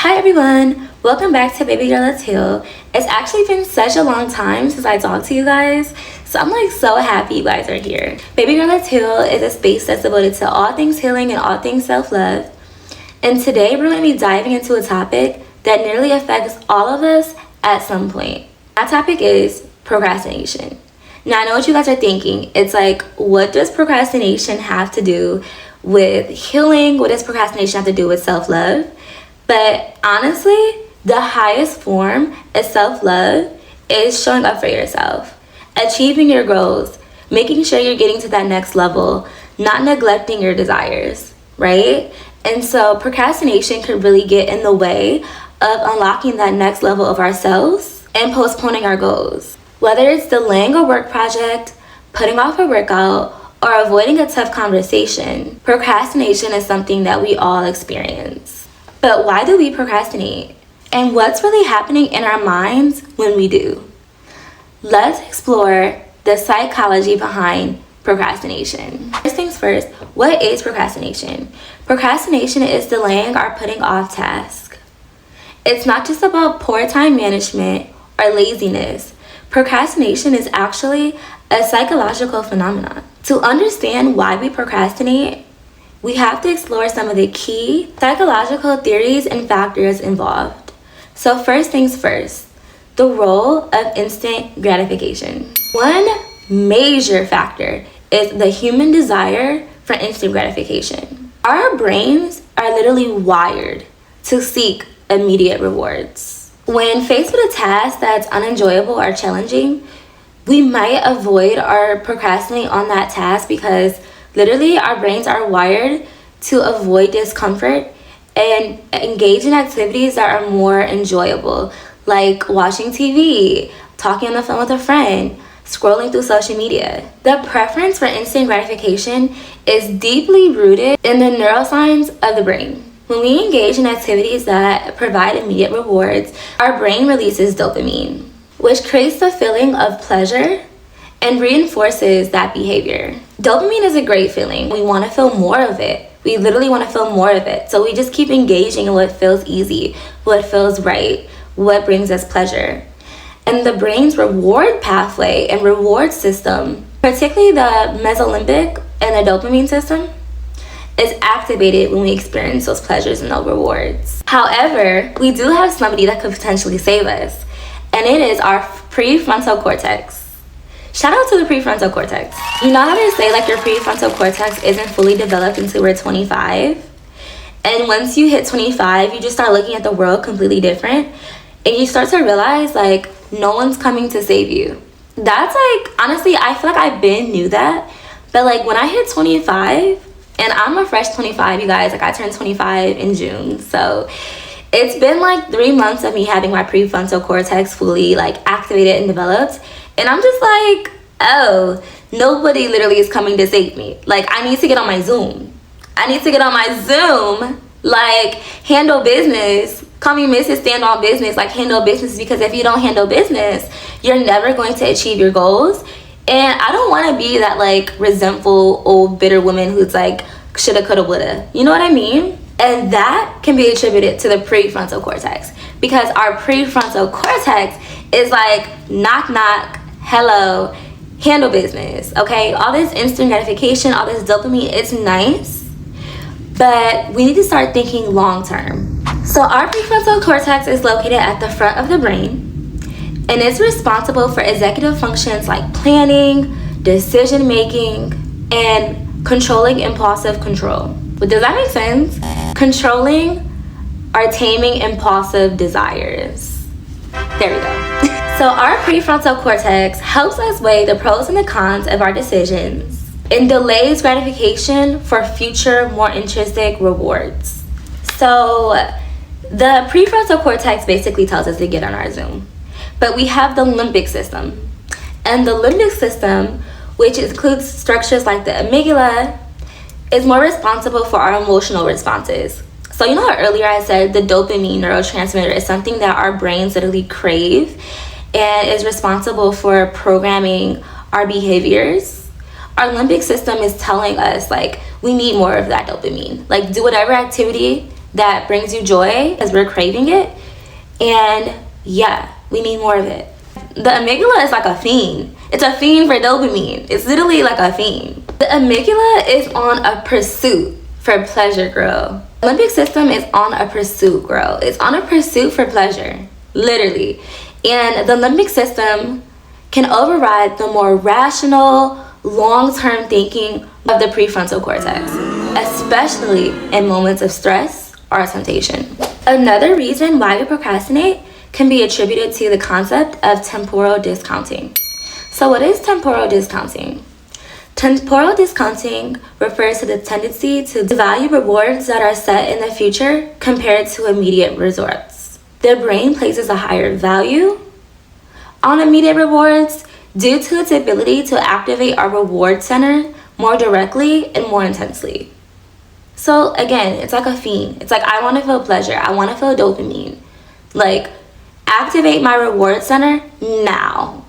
Hi everyone, welcome back to Baby Girl Let's Heal. It's actually been such a long time since I talked to you guys, so I'm so happy you guys are here. Baby Girl Let's Heal is a space that's devoted to all things healing and all things self-love. And today we're going to be diving into a topic that nearly affects all of us at some point. That topic is procrastination. Now I know what you guys are thinking. It's like, what does procrastination have to do with healing? What does procrastination have to do with self-love? But honestly, the highest form of self-love is showing up for yourself, achieving your goals, making sure you're getting to that next level, not neglecting your desires, right? And so procrastination could really get in the way of unlocking that next level of ourselves and postponing our goals. Whether it's delaying a work project, putting off a workout, or avoiding a tough conversation, procrastination is something that we all experience. But why do we procrastinate? And what's really happening in our minds when we do? Let's explore the psychology behind procrastination. First things first, what is procrastination? Procrastination is delaying or putting off tasks. It's not just about poor time management or laziness. Procrastination is actually a psychological phenomenon. To understand why we procrastinate, we have to explore some of the key psychological theories and factors involved. So first things first, the role of instant gratification. One major factor is the human desire for instant gratification. Our brains are literally wired to seek immediate rewards. When faced with a task that's unenjoyable or challenging, we might avoid or procrastinate on that task because literally our brains are wired to avoid discomfort and engage in activities that are more enjoyable, like watching TV, talking on the phone with a friend, scrolling through social media. The preference for instant gratification is deeply rooted in the neuroscience of the brain. When we engage in activities that provide immediate rewards, our brain releases dopamine, which creates the feeling of pleasure and reinforces that behavior. Dopamine is a great feeling. We want to feel more of it. We literally want to feel more of it. So we just keep engaging in what feels easy, what feels right, what brings us pleasure. And the brain's reward pathway and reward system, particularly the mesolimbic and the dopamine system, is activated when we experience those pleasures and those rewards. However, we do have somebody that could potentially save us, and it is our prefrontal cortex. Shout out to the prefrontal cortex. You know how they say your prefrontal cortex isn't fully developed until we're 25? And once you hit 25, you just start looking at the world completely different. And you start to realize no one's coming to save you. That's honestly, I feel like I knew that. But when I hit 25, and I'm a fresh 25, you guys, I turned 25 in June. So it's been 3 months of me having my prefrontal cortex fully activated and developed. And I'm just oh, nobody literally is coming to save me. I need to get on my Zoom. I need to get on my Zoom, handle business. Call me Mrs. Stand on Business, handle business, because if you don't handle business, you're never going to achieve your goals. And I don't want to be that resentful old bitter woman who's shoulda, coulda, woulda. You know what I mean? And that can be attributed to the prefrontal cortex, because our prefrontal cortex is knock knock, hello, handle business. Okay, all this instant gratification, all this dopamine, it's nice, but we need to start thinking long term. So our prefrontal cortex is located at the front of the brain, and it's responsible for executive functions like planning, decision making, and controlling impulsive control. But does that make sense? Controlling or taming impulsive desires. There we go. So our prefrontal cortex helps us weigh the pros and the cons of our decisions and delays gratification for future, more intrinsic rewards. So the prefrontal cortex basically tells us to get on our Zoom. But we have the limbic system. And the limbic system, which includes structures like the amygdala, is more responsible for our emotional responses. So you know how earlier I said the dopamine neurotransmitter is something that our brains literally crave and is responsible for programming our behaviors? Our limbic system is telling us we need more of that dopamine. Do whatever activity that brings you joy because we're craving it. And yeah, we need more of it. The amygdala is like a fiend. It's a fiend for dopamine. It's literally like a fiend. The amygdala is on a pursuit for pleasure, girl. The limbic system is on a pursuit, girl. It's on a pursuit for pleasure, literally. And the limbic system can override the more rational, long-term thinking of the prefrontal cortex, especially in moments of stress or temptation. Another reason why we procrastinate can be attributed to the concept of temporal discounting. So what is temporal discounting? Temporal discounting refers to the tendency to value rewards that are set in the future compared to immediate results. The brain places a higher value on immediate rewards due to its ability to activate our reward center more directly and more intensely. So again, it's like a fiend. It's like, I want to feel pleasure. I want to feel dopamine. Like, activate my reward center now.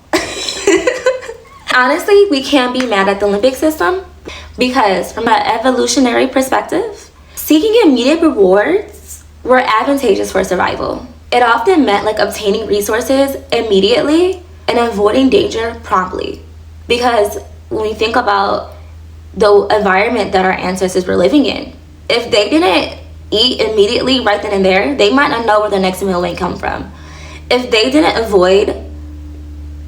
Honestly, we can't be mad at the limbic system because from an evolutionary perspective, seeking immediate rewards were advantageous for survival. It often meant like obtaining resources immediately and avoiding danger promptly. Because when we think about the environment that our ancestors were living in, if they didn't eat immediately right then and there, they might not know where the next meal may come from. If they didn't avoid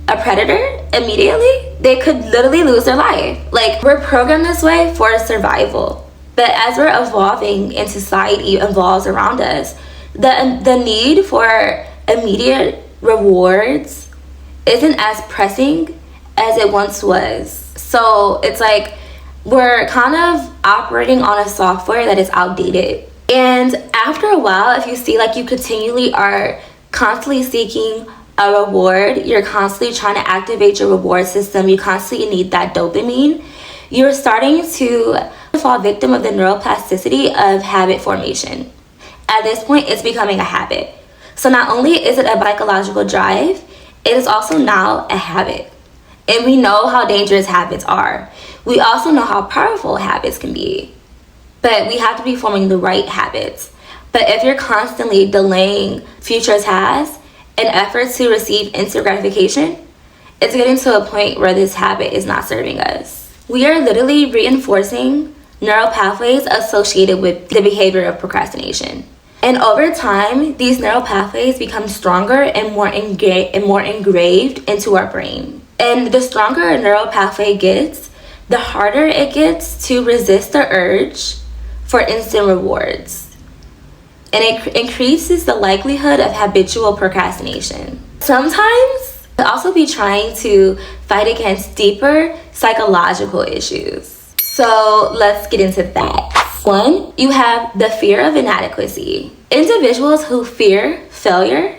a predator immediately, they could literally lose their life. Like, we're programmed this way for survival. But as we're evolving and society evolves around us, the need for immediate rewards isn't as pressing as it once was. So it's like we're kind of operating on a software that is outdated. And after a while, if you see like you continually are constantly seeking a reward, you're constantly trying to activate your reward system, you constantly need that dopamine, you're starting to fall victim of the neuroplasticity of habit formation. At this point, it's becoming a habit. So not only is it a psychological drive, it is also now a habit. And we know how dangerous habits are. We also know how powerful habits can be. But we have to be forming the right habits. But if you're constantly delaying future tasks and efforts to receive instant gratification, it's getting to a point where this habit is not serving us. We are literally reinforcing neural pathways associated with the behavior of procrastination. And over time, these neural pathways become stronger and more engraved into our brain. And the stronger a neural pathway gets, the harder it gets to resist the urge for instant rewards. And it increases the likelihood of habitual procrastination. Sometimes it'll also be trying to fight against deeper psychological issues. So let's get into that. 1, you have the fear of inadequacy. Individuals who fear failure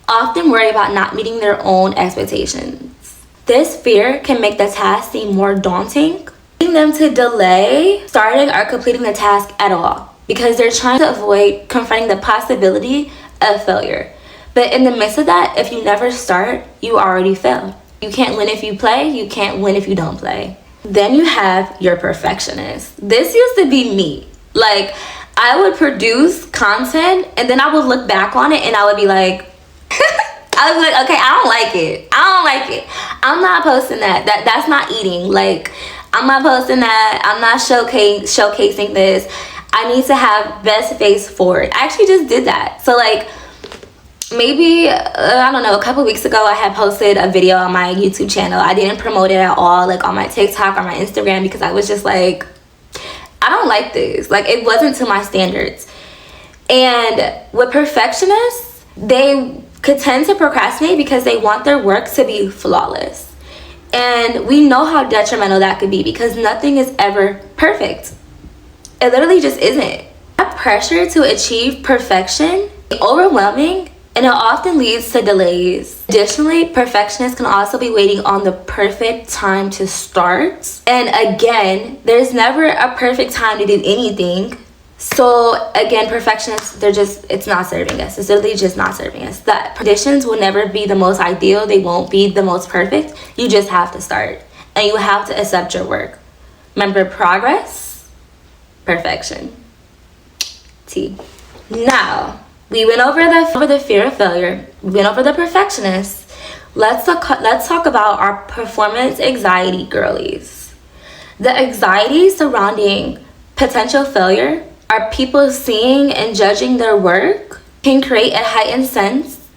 often worry about not meeting their own expectations. This fear can make the task seem more daunting, leading them to delay starting or completing the task at all because they're trying to avoid confronting the possibility of failure. But in the midst of that, if you never start, you already failed. You can't win if you play, you can't win if you don't play. Then you have your perfectionist. This used to be me. Like, I would produce content and then I would look back on it and I would be like, I was like, okay, I don't like it. I'm not posting that. That's not eating. Like, I'm not posting that. I'm not showcasing this. I need to have best face forward. I actually just did that. So like, maybe, I don't know, a couple weeks ago, I had posted a video on my YouTube channel. I didn't promote it at all, like on my TikTok or my Instagram, because I was just like, I don't like this. Like, it wasn't to my standards. And with perfectionists, they could tend to procrastinate because they want their work to be flawless. And we know how detrimental that could be because nothing is ever perfect. It literally just isn't. That pressure to achieve perfection is overwhelming, and it often leads to delays. Additionally, perfectionists can also be waiting on the perfect time to start. And again, there's never a perfect time to do anything. So again, perfectionists, it's not serving us. It's literally just not serving us. The conditions will never be the most ideal. They won't be the most perfect. You just have to start. And you have to accept your work. Remember, progress, perfection. T. Now, we went over the fear of failure. We went over the perfectionist. Let's talk about our performance anxiety girlies. The anxiety surrounding potential failure, our people seeing and judging their work, can create a heightened sense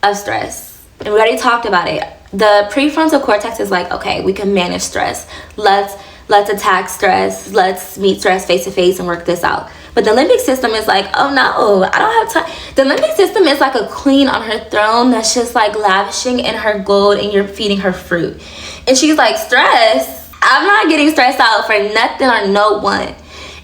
of stress. And we already talked about it. The prefrontal cortex is like, okay, we can manage stress. Let's attack stress. Let's meet stress face to face and work this out. But the limbic system is like, oh no, I don't have time. The limbic system is like a queen on her throne that's just like lavishing in her gold and you're feeding her fruit. And she's like, stress? I'm not getting stressed out for nothing or no one.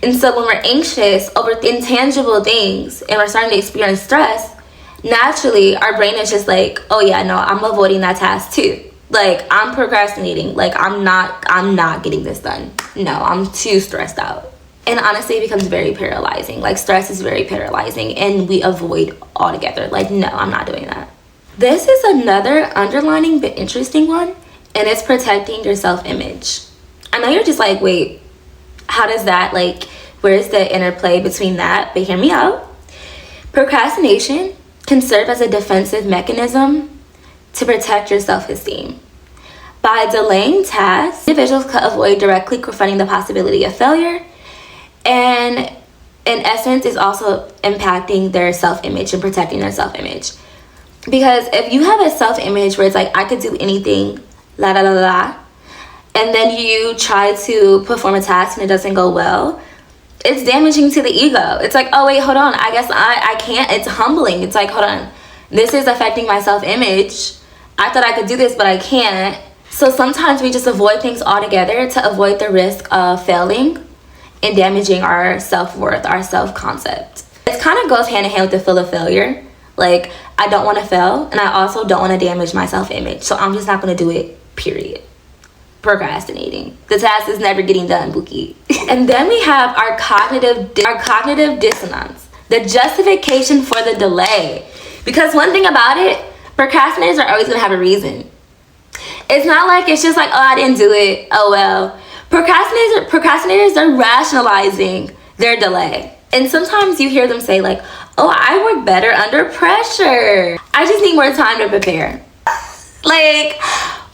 And so when we're anxious over intangible things and we're starting to experience stress, naturally our brain is just like, oh yeah, no, I'm avoiding that task too. Like, I'm procrastinating. Like, I'm not getting this done. No, I'm too stressed out. And honestly, it becomes very paralyzing. Like, stress is very paralyzing and we avoid altogether. Like, no, I'm not doing that. This is another underlining but interesting one, and it's protecting your self-image. I know you're just like, wait, how does that, like, where's the interplay between that? But hear me out. Procrastination can serve as a defensive mechanism to protect your self-esteem. By delaying tasks, individuals could avoid directly confronting the possibility of failure, and in essence is also impacting their self-image and protecting their self-image. Because if you have a self-image where it's like, I could do anything, la la la la, and then you try to perform a task and it doesn't go well, it's damaging to the ego. It's like, oh wait, hold on, I guess I can't. It's humbling. It's like, hold on, this is affecting my self-image. I thought I could do this, but I can't. So sometimes we just avoid things altogether to avoid the risk of failing and damaging our self-worth, our self-concept. It kind of goes hand in hand with the fear of failure. Like, I don't want to fail, and I also don't want to damage my self-image. So I'm just not going to do it, period. Procrastinating. The task is never getting done, Bookie. And then we have our cognitive dissonance, the justification for the delay. Because one thing about it, procrastinators are always going to have a reason. It's not like it's just like, oh, I didn't do it, oh well. Procrastinators are rationalizing their delay. And sometimes you hear them say like, oh, I work better under pressure. I just need more time to prepare. Like,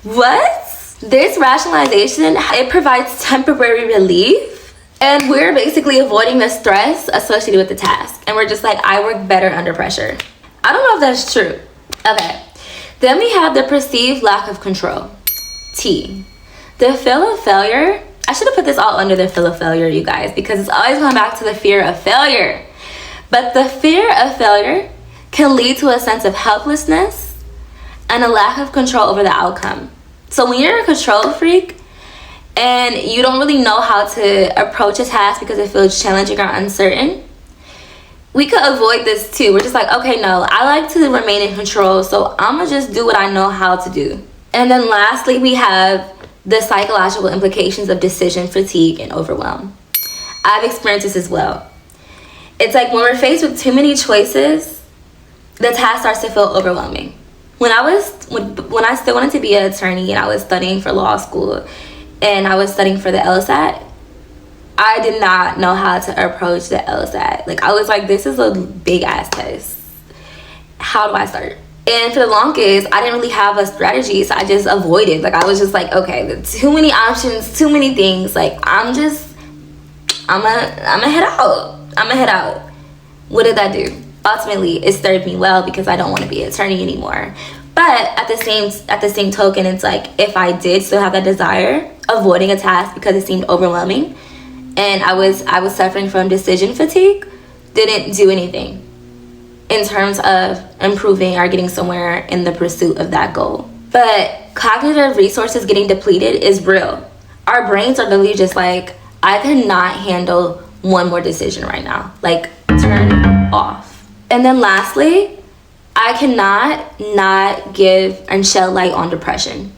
what? This rationalization, it provides temporary relief, and we're basically avoiding the stress associated with the task. And we're just like, I work better under pressure. I don't know if that's true. Okay. Then we have the perceived lack of control. T. The fear of failure. I should have put this all under the fear of failure, you guys, because it's always going back to the fear of failure. But the fear of failure can lead to a sense of helplessness and a lack of control over the outcome. So when you're a control freak and you don't really know how to approach a task because it feels challenging or uncertain, we could avoid this too. We're just like, okay, no, I like to remain in control, so I'm gonna just do what I know how to do. And then lastly, we have the psychological implications of decision fatigue and overwhelm. I've experienced this as well. It's like when we're faced with too many choices, the task starts to feel overwhelming. When I still wanted to be an attorney and I was studying for law school and I was studying for the LSAT, I did not know how to approach the LSAT. Like, I was like, this is a big ass test. How do I start? And for the longest, I didn't really have a strategy, so I just avoided. Like, I was just like, okay, too many options, too many things. Like, I'm gonna head out. I'm gonna head out. What did that do? Ultimately, it served me well because I don't want to be an attorney anymore. But at the same token, it's like, if I did still have that desire, avoiding a task because it seemed overwhelming, and I was suffering from decision fatigue, didn't do anything in terms of improving or getting somewhere in the pursuit of that goal. But cognitive resources getting depleted is real. Our brains are literally just like, I cannot handle one more decision right now. Like, turn off. And then lastly, I cannot not give and shed light on depression,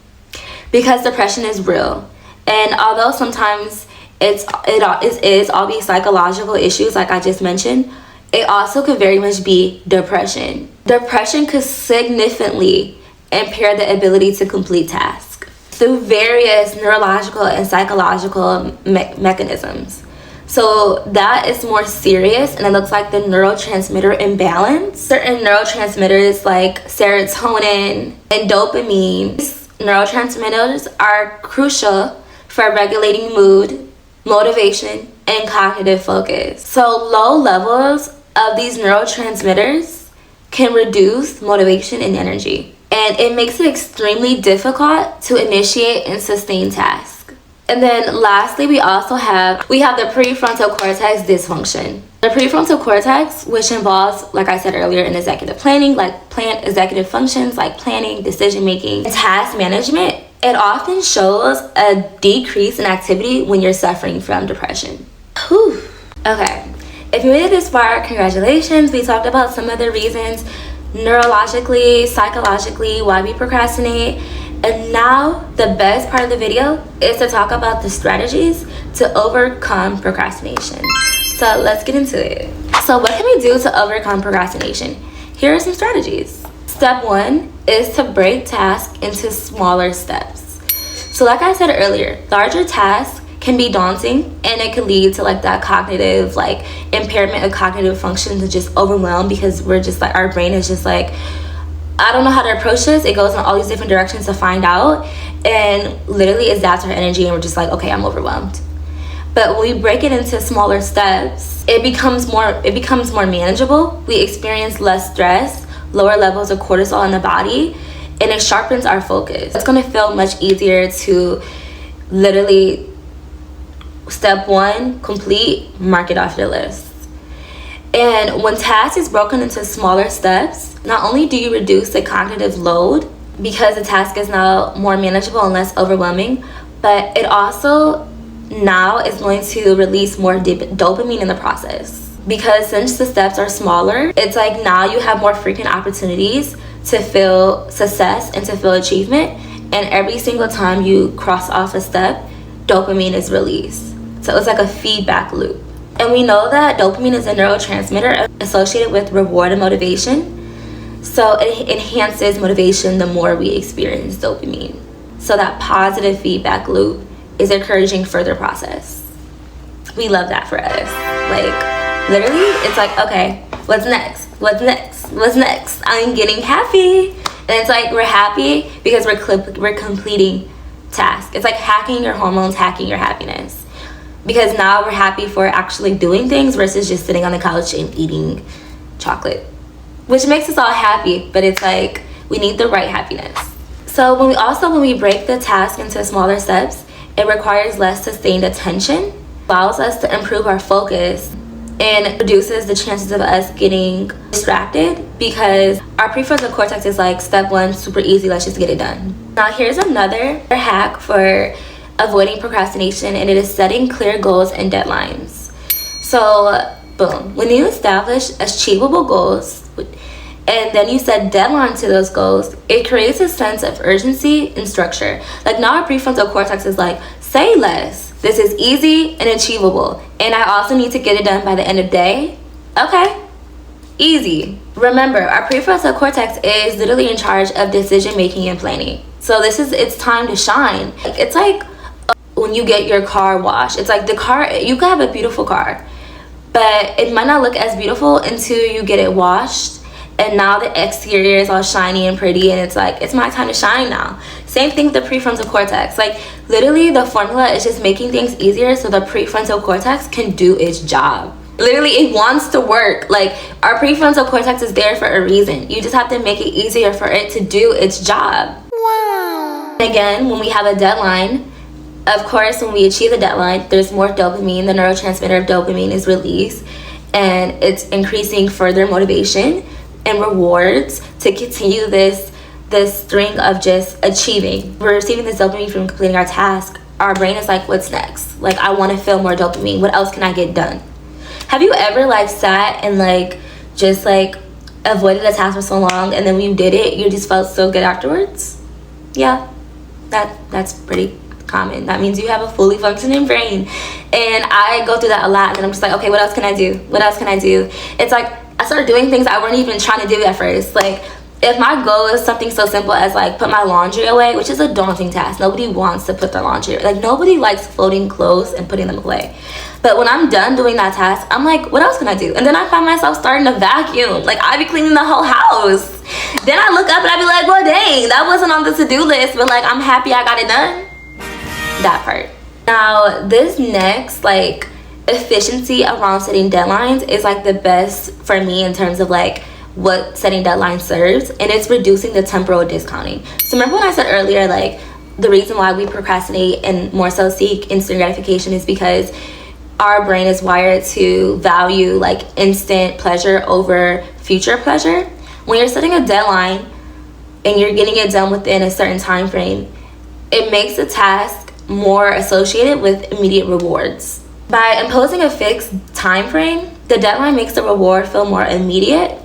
because depression is real. And although sometimes it is all these psychological issues like I just mentioned, it also could very much be depression. Depression could significantly impair the ability to complete tasks through various neurological and psychological mechanisms. So that is more serious, and it looks like the neurotransmitter imbalance. Certain neurotransmitters like serotonin and dopamine, these neurotransmitters are crucial for regulating mood, motivation, and cognitive focus. So low levels of these neurotransmitters can reduce motivation and energy, and it makes it extremely difficult to initiate and sustain tasks. And then lastly, we have the prefrontal cortex dysfunction. The prefrontal cortex, which involves, like I said earlier, in executive planning, like executive functions like planning, decision making, and task management, it often shows a decrease in activity when you're suffering from depression. Whew. Okay, if you made it this far, congratulations. We talked about some of the reasons neurologically, psychologically, why we procrastinate. And now the best part of the video is to talk about the strategies to overcome procrastination. So let's get into it. So what can we do to overcome procrastination? Here are some strategies. Step 1 is to break tasks into smaller steps. So like I said earlier, larger tasks can be daunting, and it can lead to like that cognitive impairment of cognitive functions and just overwhelmed, because we're just like, our brain is just like, I don't know how to approach this. It goes in all these different directions to find out, and literally it zaps our energy, and we're just like, okay, I'm overwhelmed. But when we break it into smaller steps, it becomes more manageable. We experience less stress, lower levels of cortisol in the body, and it sharpens our focus. It's going to feel much easier to literally, step 1, complete, mark it off your list. And when task is broken into smaller steps, not only do you reduce the cognitive load because the task is now more manageable and less overwhelming, but it also now is going to release more dopamine in the process. Because since the steps are smaller, it's like now you have more frequent opportunities to feel success and to feel achievement. And every single time you cross off a step, dopamine is released. So it's like a feedback loop. And we know that dopamine is a neurotransmitter associated with reward and motivation. So it enhances motivation the more we experience dopamine. So that positive feedback loop is encouraging further process. We love that for us. Like, literally, it's like, okay, what's next? What's next? What's next? I'm getting happy. And it's like, we're happy because we're completing tasks. It's like hacking your hormones, hacking your happiness. Because now we're happy for actually doing things versus just sitting on the couch and eating chocolate, which makes us all happy, but it's like we need the right happiness. So when we break the task into smaller steps, it requires less sustained attention, allows us to improve our focus, and reduces the chances of us getting distracted, because our prefrontal cortex is like, step 1, super easy, let's just get it done. Now here's another hack for avoiding procrastination, and it is setting clear goals and deadlines. So boom, when you establish achievable goals and then you set deadlines to those goals, it creates a sense of urgency and structure. Like now our prefrontal cortex is like, say less, this is easy and achievable, and I also need to get it done by the end of the day. Okay, easy. Remember, our prefrontal cortex is literally in charge of decision making and planning. So it's time to shine. It's like when you get your car washed, it's like the car, you could have a beautiful car, but it might not look as beautiful until you get it washed, and now the exterior is all shiny and pretty, and it's like, it's my time to shine now. Same thing with the prefrontal cortex. Like literally the formula is just making things easier so the prefrontal cortex can do its job. Literally, it wants to work. Like our prefrontal cortex is there for a reason. You just have to make it easier for it to do its job. Wow. Again, when we have a deadline, of course, when we achieve the deadline, there's more dopamine. The neurotransmitter of dopamine is released, and it's increasing further motivation and rewards to continue this string of just achieving. We're receiving this dopamine from completing our task. Our brain is like, what's next? Like, I want to feel more dopamine. What else can I get done? Have you ever sat and just avoided a task for so long, and then when you did it, you just felt so good afterwards? Yeah, that's pretty common. That means you have a fully functioning brain. And I go through that a lot, and I'm just like, okay, what else can I do? What else can I do? It's like I started doing things I weren't even trying to do at first. Like if my goal is something so simple as like put my laundry away, which is a daunting task. Nobody wants to put their laundry away. Like nobody likes folding clothes and putting them away. But when I'm done doing that task, I'm like, what else can I do? And then I find myself starting to vacuum. Like I be cleaning the whole house. Then I look up and I be like, well dang, that wasn't on the to-do list, but like I'm happy I got it done. That part. Now this next like efficiency around setting deadlines is like the best for me in terms of like what setting deadlines serves, and it's reducing the temporal discounting. So remember when I said earlier, like the reason why we procrastinate and more so seek instant gratification is because our brain is wired to value like instant pleasure over future pleasure. When you're setting a deadline and you're getting it done within a certain time frame, it makes the task more associated with immediate rewards. By imposing a fixed time frame, the deadline makes the reward feel more immediate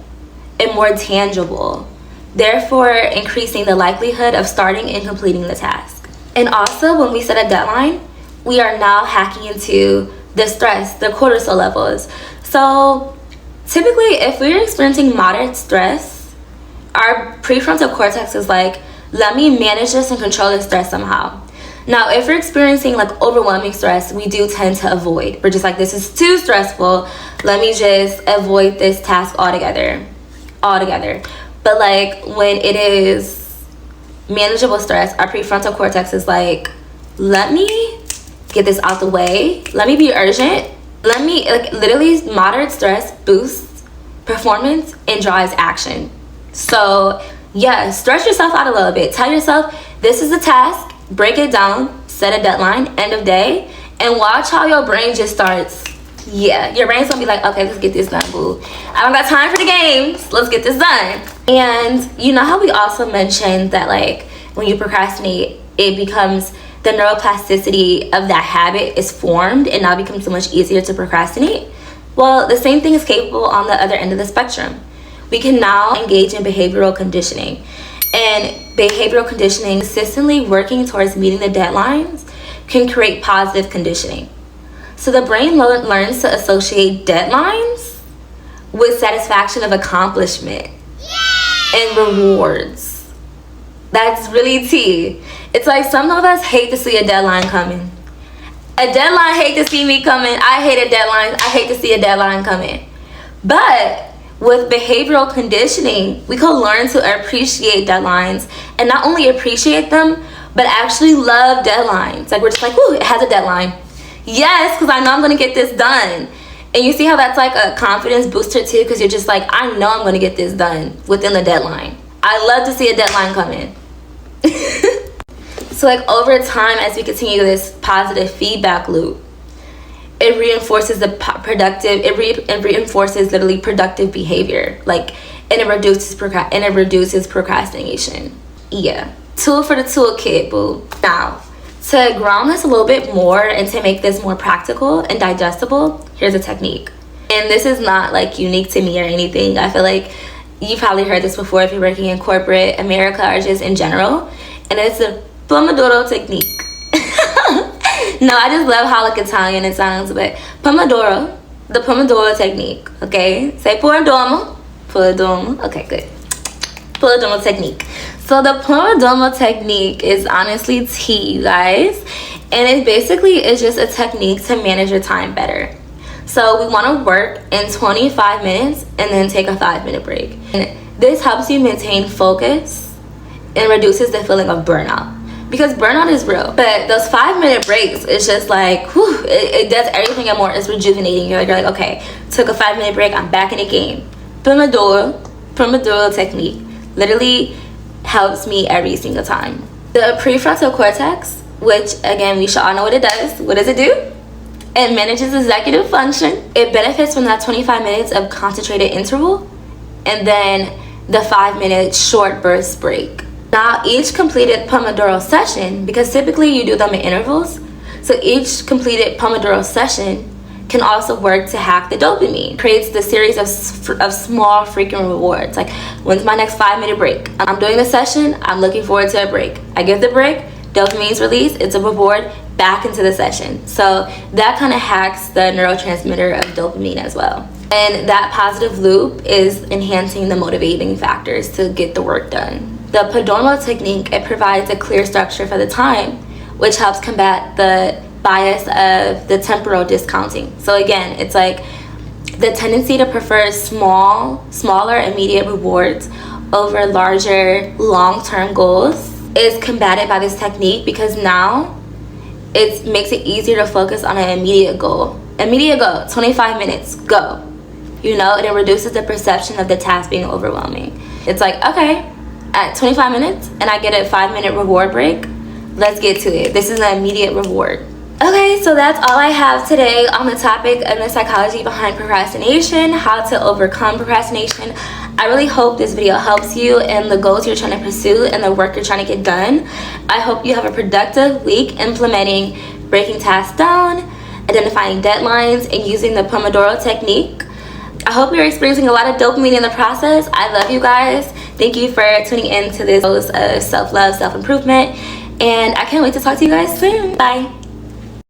and more tangible, therefore increasing the likelihood of starting and completing the task. And also when we set a deadline, we are now hacking into the stress, the cortisol levels. So typically if we're experiencing moderate stress, our prefrontal cortex is like, let me manage this and control this stress somehow. Now if we're experiencing like overwhelming stress, we do tend to avoid. We're just like, this is too stressful, let me just avoid this task altogether. But like when it is manageable stress, our prefrontal cortex is like, let me get this out the way, let me be urgent, let me like literally moderate stress boosts performance and drives action. So yeah, stretch yourself out a little bit. Tell yourself this is a task, break it down, set a deadline, end of day, and watch how your brain just starts. Yeah, your brain's gonna be like, okay, let's get this done, boo. I don't got time for the games, let's get this done. And you know how we also mentioned that like when you procrastinate, it becomes the neuroplasticity of that habit is formed and now becomes so much easier to procrastinate. Well, the same thing is capable on the other end of the spectrum. We can now engage in behavioral conditioning. And behavioral conditioning, consistently working towards meeting the deadlines, can create positive conditioning. So the brain learns to associate deadlines with satisfaction of accomplishment and rewards. That's really tea. It's like some of us hate to see a deadline coming. A deadline hate to see me coming. I hate a deadline. I hate to see a deadline coming. But with behavioral conditioning, we can learn to appreciate deadlines, and not only appreciate them, but actually love deadlines. Like we're just like, ooh, it has a deadline. Yes, because I know I'm going to get this done. And you see how that's like a confidence booster too, because you're just like, I know I'm going to get this done within the deadline. I love to see a deadline come in. So like over time, as we continue this positive feedback loop, it reinforces the it reinforces literally productive behavior, like, and it reduces procrastination. Yeah, tool for the toolkit, boo. Now, to ground this a little bit more and to make this more practical and digestible, here's a technique. And this is not like unique to me or anything. I feel like you've probably heard this before if you're working in corporate America or just in general. And it's the Pomodoro technique. No, I just love how like Italian it sounds, but Pomodoro, the Pomodoro technique, okay? Say Pomodoro. Okay, good. Pomodoro technique. So the Pomodoro technique is honestly tea, you guys. And it basically is just a technique to manage your time better. So we want to work in 25 minutes and then take a 5-minute break. And this helps you maintain focus and reduces the feeling of burnout. Because burnout is real. But those 5-minute breaks, it's just like, whew, it does everything and more. It's rejuvenating. You're like, okay, took a 5-minute break, I'm back in the game. Pomodoro technique literally helps me every single time. The prefrontal cortex, which again, we should all know what it does. What does it do? It manages executive function. It benefits from that 25 minutes of concentrated interval and then the 5-minute short burst break. Now, each completed Pomodoro session, because typically you do them in intervals, so each completed Pomodoro session can also work to hack the dopamine. It creates the series of small frequent rewards. Like, when's my next 5-minute break? I'm doing the session, I'm looking forward to a break. I give the break, dopamine's released, it's a reward, back into the session. So that kind of hacks the neurotransmitter of dopamine as well. And that positive loop is enhancing the motivating factors to get the work done. The Pomodoro technique, it provides a clear structure for the time, which helps combat the bias of the temporal discounting. So again, it's like the tendency to prefer smaller immediate rewards over larger long-term goals is combated by this technique, because now it makes it easier to focus on an immediate goal. Immediate goal, 25 minutes, go. You know, and it reduces the perception of the task being overwhelming. It's like, okay, at 25 minutes and I get a 5-minute reward break, let's get to it. This is an immediate reward. Okay, so that's all I have today on the topic of the psychology behind procrastination, how to overcome procrastination. I really hope this video helps you in the goals you're trying to pursue and the work you're trying to get done. I hope you have a productive week implementing breaking tasks down, identifying deadlines, and using the Pomodoro technique. I hope you're experiencing a lot of dopamine in the process. I love you guys. Thank you for tuning in to this dose of self-love, self-improvement, and I can't wait to talk to you guys soon. Bye.